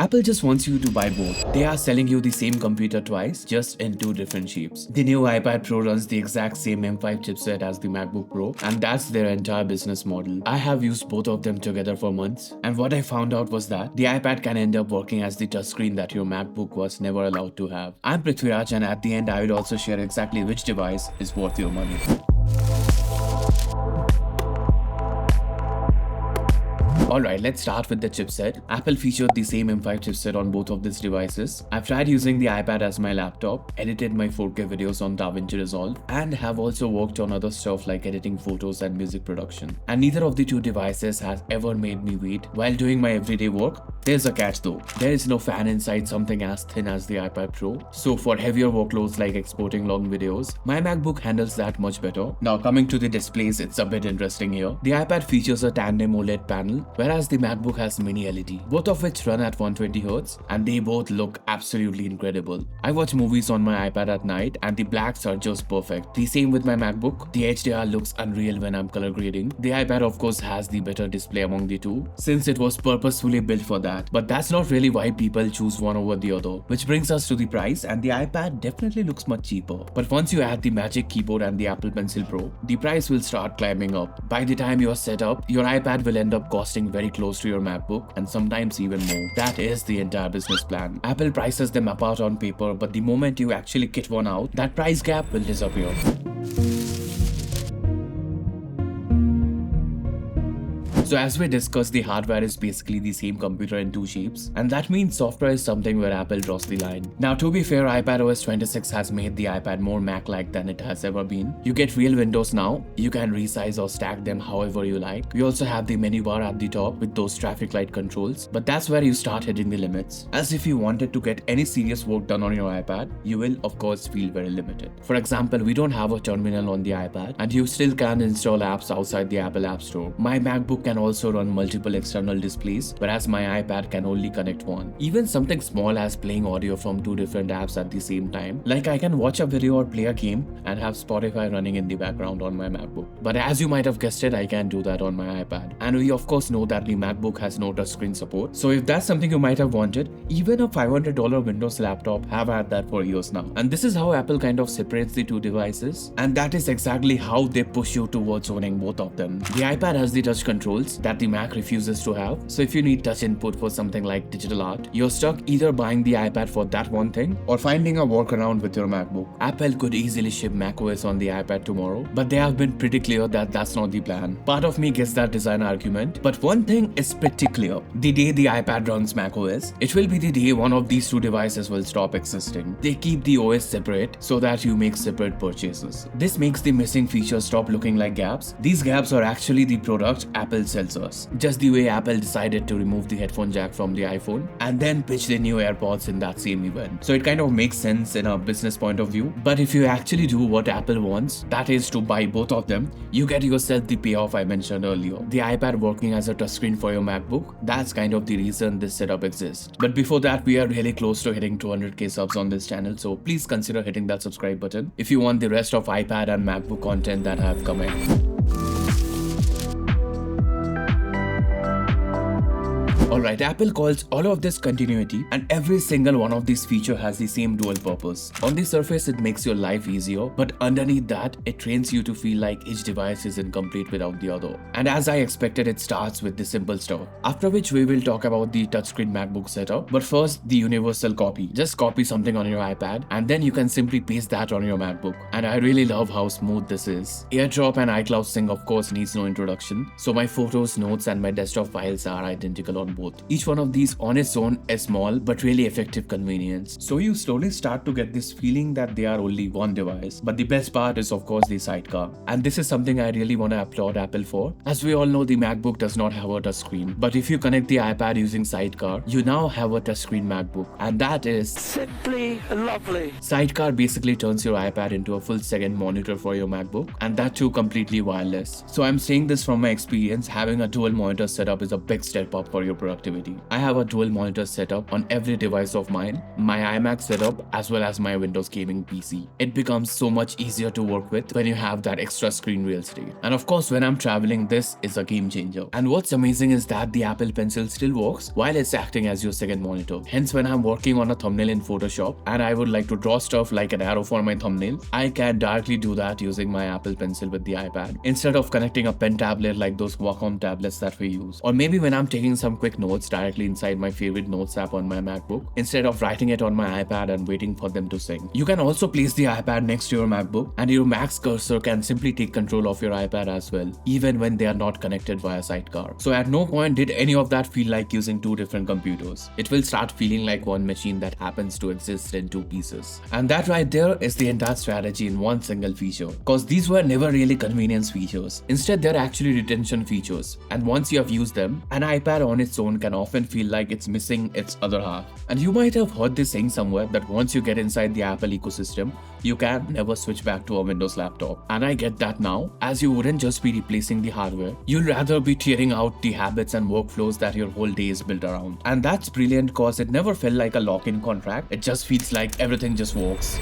Apple just wants you to buy both. They are selling you the same computer twice, just in two different shapes. The new iPad Pro runs the exact same M5 chipset as the MacBook Pro, and that's their entire business model. I have used both of them together for months, and what I found out was that the iPad can end up working as the touchscreen that your MacBook was never allowed to have. I'm Prithviraj, and at the end I will also share exactly which device is worth your money. Alright, let's start with the chipset. Apple featured the same M5 chipset on both of these devices. I've tried using the iPad as my laptop, edited my 4K videos on DaVinci Resolve, and have also worked on other stuff like editing photos and music production. And neither of the two devices has ever made me wait while doing my everyday work. There's a catch though. There is no fan inside something as thin as the iPad Pro. So for heavier workloads like exporting long videos, my MacBook handles that much better. Now coming to the displays, it's a bit interesting here. The iPad features a tandem OLED panel, whereas the MacBook has mini LED, both of which run at 120Hz, and they both look absolutely incredible. I watch movies on my iPad at night and the blacks are just perfect. The same with my MacBook. The HDR looks unreal when I'm color grading. The iPad of course has the better display among the two, since it was purposefully built for that. But that's not really why people choose one over the other, which brings us to the price, and the iPad definitely looks much cheaper. But once you add the Magic Keyboard and the Apple Pencil Pro, the price will start climbing up. By the time you're set up, your iPad will end up costing very close to your MacBook, and sometimes even more. That is the entire business plan. Apple prices them apart on paper, but the moment you actually kit one out, that price gap will disappear. So as we discussed, the hardware is basically the same computer in two shapes, and that means software is something where Apple draws the line. Now to be fair, iPadOS 26 has made the iPad more Mac-like than it has ever been. You get real windows now, you can resize or stack them however you like. You also have the menu bar at the top with those traffic light controls, but that's where you start hitting the limits. As if you wanted to get any serious work done on your iPad, you will of course feel very limited. For example, we don't have a terminal on the iPad, and you still can't install apps outside the Apple App Store. My MacBook can also run multiple external displays, whereas my iPad can only connect one. Even something small as playing audio from two different apps at the same time, like I can watch a video or play a game and have Spotify running in the background on my MacBook. But as you might have guessed it, I can't do that on my iPad. And we of course know that the MacBook has no touchscreen support, so if that's something you might have wanted, even a $500 Windows laptop have had that for years now. And this is how Apple kind of separates the two devices, and that is exactly how they push you towards owning both of them. The iPad has the touch controls that the Mac refuses to have, so if you need touch input for something like digital art, you're stuck either buying the iPad for that one thing or finding a workaround with your MacBook. Apple could easily ship macOS on the iPad tomorrow, but they have been pretty clear that that's not the plan. Part of me gets that design argument, but one thing is pretty clear: the day the iPad runs macOS, it will be the day one of these two devices will stop existing. They keep the OS separate so that you make separate purchases. This makes the missing features stop looking like gaps. These gaps are actually the product Apple sells us. Just the way Apple decided to remove the headphone jack from the iPhone and then pitch the new AirPods in that same event. So it kind of makes sense in a business point of view. But if you actually do what Apple wants, that is to buy both of them, you get yourself the payoff I mentioned earlier. The iPad working as a touchscreen for your MacBook, that's kind of the reason this setup exists. But before that, we are really close to hitting 200k subs on this channel, so please consider hitting that subscribe button if you want the rest of iPad and MacBook content that I have coming. Alright, Apple calls all of this continuity, and every single one of these features has the same dual purpose. On the surface, it makes your life easier, but underneath that, it trains you to feel like each device is incomplete without the other. And as I expected, it starts with the simple stuff, after which we will talk about the touchscreen MacBook setup. But first, the universal copy. Just copy something on your iPad, and then you can simply paste that on your MacBook. And I really love how smooth this is. AirDrop and iCloud Sync of course needs no introduction, so my photos, notes, and my desktop files are identical on both. Each one of these on its own is small but really effective convenience. So you slowly start to get this feeling that they are only one device. But the best part is of course the sidecar. And this is something I really want to applaud Apple for. As we all know, the MacBook does not have a touchscreen. But if you connect the iPad using sidecar, you now have a touchscreen MacBook. And that is simply lovely. Sidecar basically turns your iPad into a full second monitor for your MacBook, and that too completely wireless. So I'm saying this from my experience, having a dual monitor setup is a big step up for your production. productivity. I have a dual monitor setup on every device of mine, my iMac setup as well as my Windows gaming PC. It becomes so much easier to work with when you have that extra screen real estate. And of course, when I'm traveling, this is a game changer. And what's amazing is that the Apple Pencil still works while it's acting as your second monitor. Hence, when I'm working on a thumbnail in Photoshop and I would like to draw stuff like an arrow for my thumbnail, I can directly do that using my Apple Pencil with the iPad instead of connecting a pen tablet like those Wacom tablets that we use. Or maybe when I'm taking some quick notes directly inside my favorite notes app on my MacBook instead of writing it on my iPad and waiting for them to sync. You can also place the iPad next to your MacBook and your Mac's cursor can simply take control of your iPad as well, even when they are not connected via sidecar. So at no point did any of that feel like using two different computers. It will start feeling like one machine that happens to exist in two pieces. And that right there is the entire strategy in one single feature. Cause these were never really convenience features. Instead, they're actually retention features. And once you have used them, an iPad on its own can often feel like it's missing its other half. And you might have heard this saying somewhere that once you get inside the Apple ecosystem, you can never switch back to a Windows laptop. And I get that now, as you wouldn't just be replacing the hardware, you'll rather be tearing out the habits and workflows that your whole day is built around. And that's brilliant cause it never felt like a lock-in contract, it just feels like everything just works.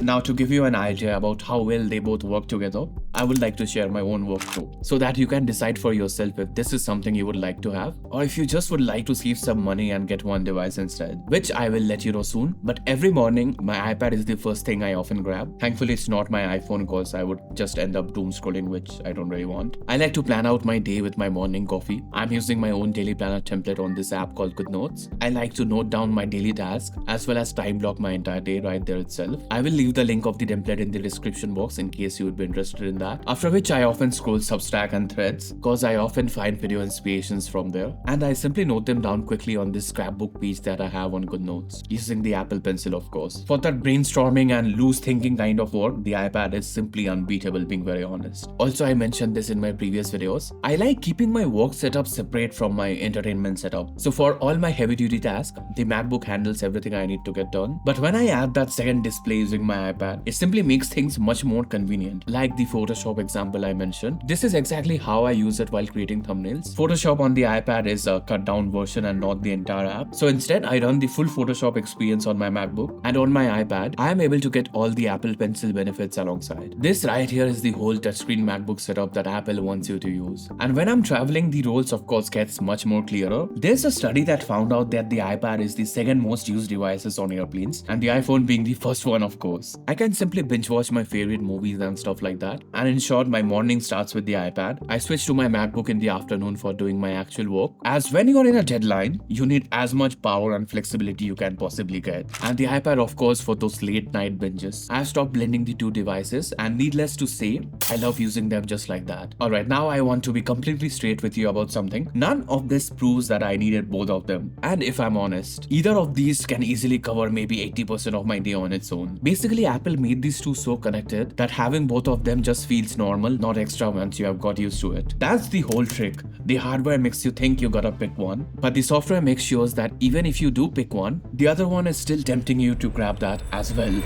Now, to give you an idea about how well they both work together, I would like to share my own workflow so that you can decide for yourself if this is something you would like to have or if you just would like to save some money and get one device instead, which I will let you know soon. But every morning, my iPad is the first thing I often grab. Thankfully, it's not my iPhone cause I would just end up doom scrolling, which I don't really want. I like to plan out my day with my morning coffee. I'm using my own daily planner template on this app called Good Notes. I like to note down my daily tasks as well as time block my entire day right there itself. I will leave the link of the template in the description box in case you would be interested in that. After which I often scroll Substack and Threads cause I often find video inspirations from there and I simply note them down quickly on this scrapbook page that I have on Good Notes using the Apple Pencil, of course. For that brainstorming and loose thinking kind of work, the iPad is simply unbeatable, being very honest. Also, I mentioned this in my previous videos. I like keeping my work setup separate from my entertainment setup. So for all my heavy duty tasks, the MacBook handles everything I need to get done. But when I add that second display using my iPad, it simply makes things much more convenient. Like the Photoshop example I mentioned, this is exactly how I use it while creating thumbnails. Photoshop on the iPad is a cut down version and not the entire app. So instead, I run the full Photoshop experience on my MacBook, and on my iPad, I am able to get all the Apple Pencil benefits alongside. This right here is the whole touchscreen MacBook setup that Apple wants you to use. And when I'm traveling, the roles of course gets much more clearer. There's a study that found out that the iPad is the second most used devices on airplanes, and the iPhone being the first one, of course. I can simply binge watch my favorite movies and stuff like that. And in short, my morning starts with the iPad. I switch to my MacBook in the afternoon for doing my actual work, as when you're in a deadline, you need as much power and flexibility you can possibly get. And the iPad, of course, for those late night binges. I've stopped blending the two devices, and needless to say, I love using them just like that. Alright, now I want to be completely straight with you about something. None of this proves that I needed both of them. And if I'm honest, either of these can easily cover maybe 80% of my day on its own. Basically, Apple made these two so connected that having both of them just feels normal, not extra once you have got used to it. That's the whole trick. The hardware makes you think you gotta pick one, but the software makes sure that even if you do pick one, the other one is still tempting you to grab that as well.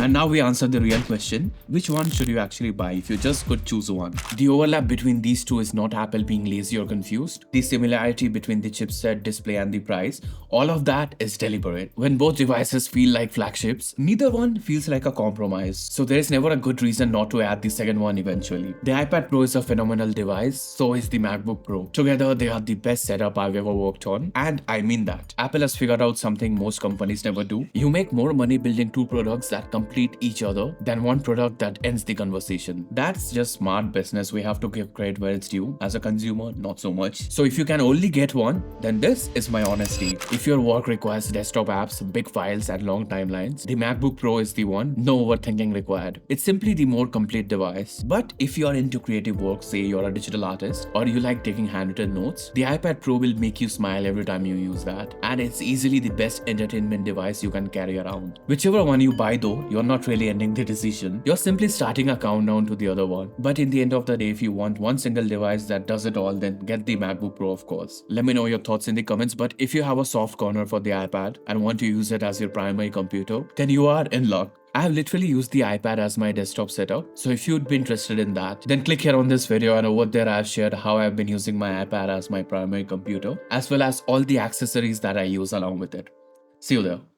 And now we answer the real question, which one should you actually buy if you just could choose one? The overlap between these two is not Apple being lazy or confused. The similarity between the chipset, display and the price, all of that is deliberate. When both devices feel like flagships, neither one feels like a compromise. So there is never a good reason not to add the second one eventually. The iPad Pro is a phenomenal device, so is the MacBook Pro. Together they are the best setup I've ever worked on, and I mean that. Apple has figured out something most companies never do. You make more money building two products that complete each other than one product that ends the conversation. That's just smart business. We have to give credit where it's due. As a consumer, not so much. So if you can only get one, then this is my honesty. If your work requires desktop apps, big files and long timelines, the MacBook Pro is the one. No overthinking required. It's simply the more complete device. But if you are into creative work, say you're a digital artist or you like taking handwritten notes, the iPad Pro will make you smile every time you use that. And it's easily the best entertainment device you can carry around. Whichever one you buy though, you're not really ending the decision. You're simply starting a countdown to the other one. But in the end of the day, if you want one single device that does it all, then get the MacBook Pro, of course. Let me know your thoughts in the comments. But if you have a soft corner for the iPad and want to use it as your primary computer, then you are in luck. I have literally used the iPad as my desktop setup, so if you'd be interested in that, then click here on this video, and over there I've shared how I've been using my iPad as my primary computer, as well as all the accessories that I use along with it. See you there.